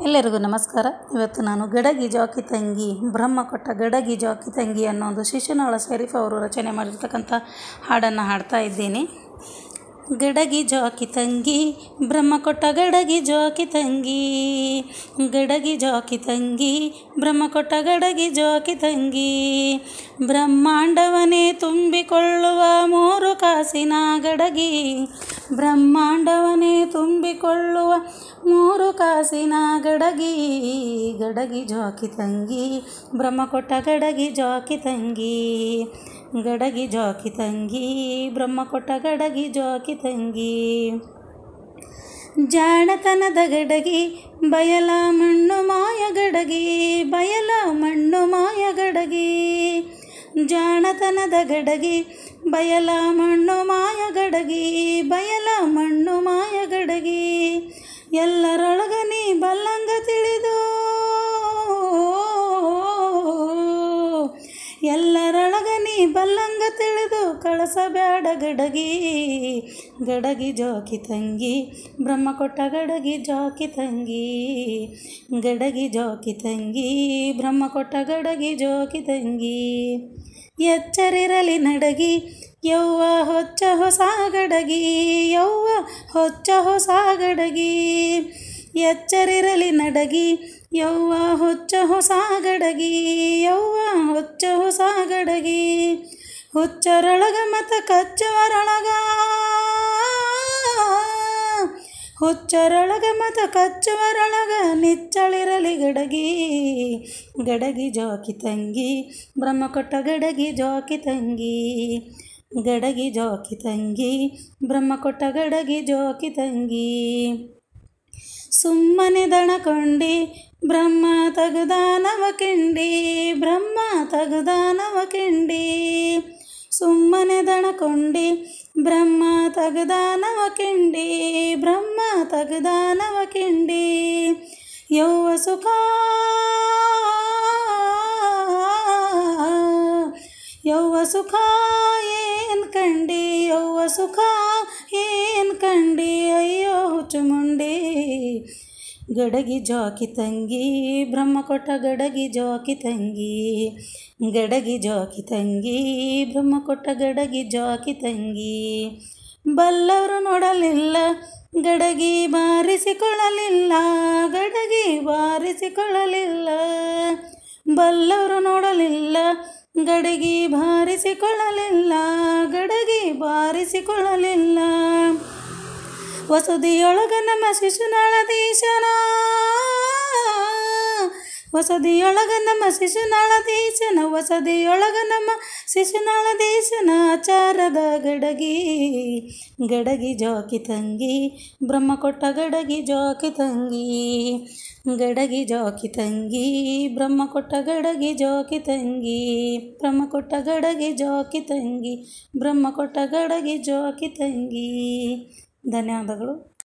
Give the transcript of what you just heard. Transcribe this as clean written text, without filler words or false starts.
ಎಲ್ಲರಿಗೂ ನಮಸ್ಕಾರ. ಇವತ್ತು ನಾನು ಗಡಗಿ ಜಾಕಿ ತಂಗಿ ಬ್ರಹ್ಮ ಕೊಟ್ಟ ಗಡಗಿ ಜಾಕಿ ತಂಗಿ ಅನ್ನೋ ಒಂದು ಶಿಶುನಾಳ ಶರೀಫ್ ಅವರು ರಚನೆ ಮಾಡಿರ್ತಕ್ಕಂಥ ಹಾಡನ್ನು ಹಾಡ್ತಾ ಇದ್ದೀನಿ. ಗಡಗಿ ಜಾಕಿ ತಂಗಿ ಬ್ರಹ್ಮ ಕೊಟ್ಟ ಗಡಗಿ ಜಾಕಿ ತಂಗಿ, ಗಡಗಿ ಜಾಕಿ ತಂಗಿ ಬ್ರಹ್ಮ ಕೊಟ್ಟ ಗಡಗಿ ಜಾಕಿ ತಂಗಿ, ಬ್ರಹ್ಮಾಂಡವನೇ ತುಂಬಿಕೊಳ್ಳುವ ಮೂರು ಕಾಸಿನ ಗಡಗಿ, ಬ್ರಹ್ಮಾಂಡವನೇ ತುಂಬಿಕೊಳ್ಳುವ ಮೂರು ಕಾಸಿನ ಗಡಗಿ, ಗಡಗಿ ಜಾಕಿ ತಂಗಿ ಬ್ರಹ್ಮ ಕೊಟ್ಟ ಗಡಗಿ ಜಾಕಿ ತಂಗಿ, ಗಡಗಿ ಜಾಕಿ ತಂಗಿ ಬ್ರಹ್ಮ ಕೊಟ್ಟ ಗಡಗಿ ಜಾಕಿ ತಂಗಿ. ಜಾಣತನದ ಗಡಗಿ ಬಯಲ ಮಣ್ಣು ಮಾಯ ಗಡಗಿ, ಬಯಲ ಮಣ್ಣು ಮಾಯ ಗಡಗಿ, ಜಾಣತನದ ಗಡಗಿ ಬಯಲ ಮಣ್ಣು ಮಾಯ ಗಡಗಿ, ಬಯಲ ಮಣ್ಣು ಮಾಯ ಗಡಗಿ, ಎಲ್ಲರೊಳಗ ನೀ ಬಲ್ಲಂಗ ತಿಳಿದು, ಎಲ್ಲರೊಳಗ ನೀ ಬಲ್ಲಂಗ ತಿಳಿದು ಕಳಸಬ್ಯಾಡ ಗಡಗಿ, ಗಡಗಿ ಜಾಕಿ ತಂಗಿ ಬ್ರಹ್ಮ ಕೊಟ್ಟ ಗಡಗಿ ಜಾಕಿ ತಂಗಿ, ಗಡಗಿ ಜಾಕಿ ತಂಗಿ ಬ್ರಹ್ಮ ಕೊಟ್ಟ ಗಡಗಿ ಜಾಕಿ ತಂಗಿ. ಎಚ್ಚರಿರಲಿ ನಡಗಿ ಯವ್ವ ಹೊಚ್ಚ ಹೊಸ ಗಡಗಿ, ಯವ್ವ ಹೊಚ್ಚ ಹೊಸ ಗಡಗಿ, ಎಚ್ಚರಿರಲಿ ನಡಗಿ ಯವ್ವ ಹೊಚ್ಚ ಹೊಸ ಗಡಗಿ, ಯವ್ವ ಹೊಚ್ಚ ಹೊಸ ಗಡಗಿ, ಹುಚ್ಚರೊಳಗ ಮತ ಕಚ್ಚುವರೊಳಗ, ಹುಚ್ಚರೊಳಗ ಮತ ಕಚ್ಚುವರೊಳಗ ನಿಚ್ಚಳಿರಲಿ ಗಡಗಿ, ಗಡಗಿ ಜಾಕಿ ತಂಗಿ ಬ್ರಹ್ಮ ಕೊಟ್ಟ ಗಡಗಿ ಜಾಕಿ ತಂಗಿ, ಗಡಗಿ ಜಾಕಿ ತಂಗಿ ಬ್ರಹ್ಮ ಕೊಟ್ಟ ಗಡಗಿ ಜಾಕಿ ತಂಗಿ. ಸುಮ್ಮನೆ ದಣಕೊಂಡಿ ಬ್ರಹ್ಮ ತಗದಾನವ ಕಿಂಡಿ, ಬ್ರಹ್ಮ ತಗದಾನವ ಕಿಂಡಿ, ಸುಮ್ಮನೆ ದಣಕೊಂಡಿ ಬ್ರಹ್ಮ ತಗದಾನವ ಕಿಂಡಿ, ಬ್ರಹ್ಮ ತಗದಾನವ ಕಿಂಡಿ, ಯವ್ವ ಸುಖ ಯವ್ವ ಸುಖ ಏನು ಕಂಡಿ, ಯವ್ವ ಸುಖ ಏನು ಕಂಡಿ, ಅಯ್ಯೋ ಹುಚ್ಚುಮುಂಡಿ, ಗಡಗಿ ಜಾಕಿ ತಂಗಿ ಬ್ರಹ್ಮ ಕೊಟ್ಟ ಗಡಗಿ ಜಾಕಿ ತಂಗಿ, ಗಡಗಿ ಜಾಕಿ ತಂಗಿ ಬ್ರಹ್ಮ ಕೊಟ್ಟ ಗಡಗಿ ಜಾಕಿ ತಂಗಿ. ಬಲ್ಲವರು ನೋಡಲಿಲ್ಲ ಗಡಗಿ ಬಾರಿಸಿಕೊಳ್ಳಲಿಲ್ಲ, ಗಡಗಿ ಬಾರಿಸಿಕೊಳ್ಳಲಿಲ್ಲ, ಬಲ್ಲವರು ನೋಡಲಿಲ್ಲ ಗಡಗಿ ಬಾರಿಸಿಕೊಳ್ಳಲಿಲ್ಲ, ಗಡಗಿ ಬಾರಿಸಿಕೊಳ್ಳಲಿಲ್ಲ, ವಸದಿಯೊಳಗ ನಮ್ಮ ಶಿಶುನಾಳಧೀಶನ, ವಸದಿಯೊಳಗ ನಮ್ಮ ಶಿಶುನಾಳಧೀಶನ, ವಸದಿಯೊಳಗ ನಮ್ಮ ಶಿಶುನಾಳಧೀಶನ ಆಚಾರದ ಗಡಗಿ, ಗಡಗಿ ಜಾಕಿ ತಂಗಿ ಬ್ರಹ್ಮ ಕೊಟ್ಟ ಗಡಗಿ ಜಾಕಿ ತಂಗಿ, ಗಡಗಿ ಜಾಕಿ ತಂಗಿ ಬ್ರಹ್ಮ ಕೊಟ್ಟ ಗಡಗಿ ಜಾಕಿ ತಂಗಿ, ಬ್ರಹ್ಮ ಕೊಟ್ಟ ಗಡಗಿ ಜಾಕಿ ತಂಗಿ, ಬ್ರಹ್ಮ ಕೊಟ್ಟ ಗಡಗಿ ಜಾಕಿ ತಂಗಿ. ಧನ್ಯವಾದಗಳು.